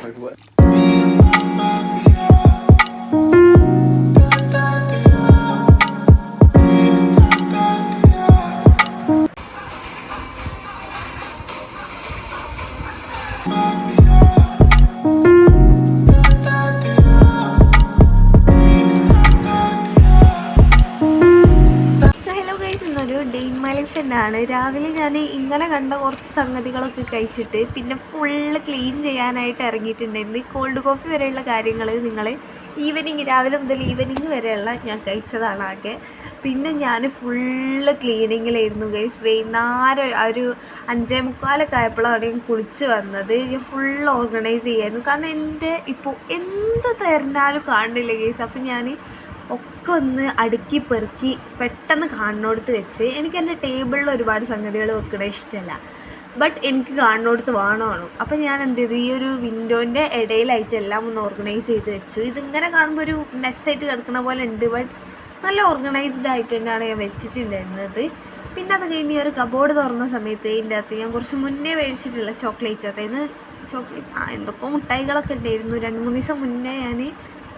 Like what? ഒരു day in my life തന്നെയാണ്. രാവിലെ ഞാൻ ഇങ്ങനെ കണ്ട കുറച്ച് സംഗതികളൊക്കെ കഴിച്ചിട്ട് പിന്നെ ഫുള്ള് ക്ലീൻ ചെയ്യാനായിട്ട് ഇറങ്ങിയിട്ടുണ്ടായിരുന്നു. ഈ കോൾഡ് കോഫി വരെയുള്ള കാര്യങ്ങൾ നിങ്ങൾ രാവിലെ മുതൽ ഈവനിങ് വരെയുള്ള ഞാൻ കഴിച്ചതാണ് ആകെ. പിന്നെ ഞാൻ ഫുള്ള് ക്ലീനിങ്ങിലായിരുന്നു ഗൈസ്. വൈകുന്നേരം ഒരു 5:45 ആയപ്പോഴാണ് ഞാൻ കുളിച്ച് വന്നത്. ഞാൻ ഫുള്ള് ഓർഗനൈസ് ചെയ്യായിരുന്നു. കാരണം എൻ്റെ ഇപ്പോൾ എന്ത് തരുന്നാലും കാണില്ല ഗൈസ്. അപ്പം ഞാൻ ഒക്കെ ഒന്ന് അടുക്കി പെറുക്കി പെട്ടെന്ന് കാണുന്നിടത്ത് വെച്ച്, എനിക്ക് എൻ്റെ ടേബിളിൽ ഒരുപാട് സംഗതികൾ വെക്കണ ഇഷ്ടമല്ല, ബട്ട് എനിക്ക് കാണുന്നിടത്ത് വേണമാണ്. അപ്പം ഞാൻ എന്ത് ചെയ്തു, ഈ ഒരു വിൻഡോൻ്റെ ഇടയിലായിട്ട് എല്ലാം ഒന്ന് ഓർഗനൈസ് ചെയ്ത് വെച്ചു. ഇതിങ്ങനെ കാണുമ്പോൾ ഒരു മെസ്സായിട്ട് കിടക്കുന്ന പോലെ ഉണ്ട്, ബട്ട് നല്ല ഓർഗനൈസ്ഡ് ആയിട്ട് തന്നെയാണ് ഞാൻ വെച്ചിട്ടുണ്ടായിരുന്നത്. പിന്നെ അത് കഴിഞ്ഞ് ഒരു കബോർഡ് തുറന്ന സമയത്ത് ഇതിൻ്റെ അകത്ത് ഞാൻ കുറച്ച് മുന്നേ മേടിച്ചിട്ടുള്ള ചോക്ലേറ്റ്സ്, അതായത് എന്തൊക്കെ മിഠായികളൊക്കെ ഉണ്ടായിരുന്നു. 2-3 ദിവസം മുന്നേ ഞാൻ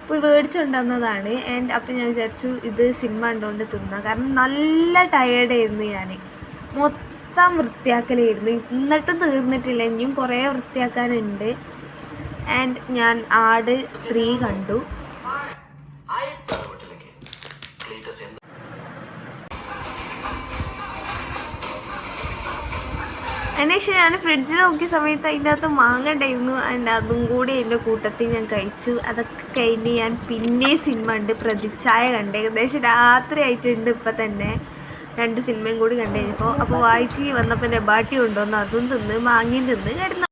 പോയി മേടിച്ചുകൊണ്ടുവന്നതാണ്. അപ്പം ഞാൻ വിചാരിച്ചു ഇത് സിനിമ കണ്ടുകൊണ്ട് തിന്നാം. കാരണം നല്ല ടയേർഡായിരുന്നു. ഞാൻ മൊത്തം വൃത്തിയാക്കലായിരുന്നു, എന്നിട്ടും തീർന്നിട്ടില്ല, ഇനിയും കുറേ വൃത്തിയാക്കാനുണ്ട്. ആൻഡ് ഞാൻ ആട് 3 കണ്ടു. അതിനുശേഷം ഞാൻ ഫ്രിഡ്ജിൽ നോക്കിയ സമയത്ത് അതിൻ്റെ അകത്ത് മാങ്ങ ഉണ്ടായിരുന്നു. ആൻഡ് അതും കൂടി എൻ്റെ കൂട്ടത്തിൽ ഞാൻ കഴിച്ചു. അതൊക്കെ കഴിഞ്ഞ് ഞാൻ പിന്നെ സിനിമ ഉണ്ട്, പ്രതിച്ഛായ കണ്ട്. ഏകദേശം രാത്രി ആയിട്ടുണ്ട് ഇപ്പം തന്നെ. 2 സിനിമയും കൂടി കണ്ടു കഴിഞ്ഞപ്പോൾ. അപ്പോൾ വായിച്ച് വന്നപ്പോൾ നെബാട്ടി കൊണ്ടുവന്നു, അതും തിന്ന് മാങ്ങയും തിന്ന് കിടന്നു.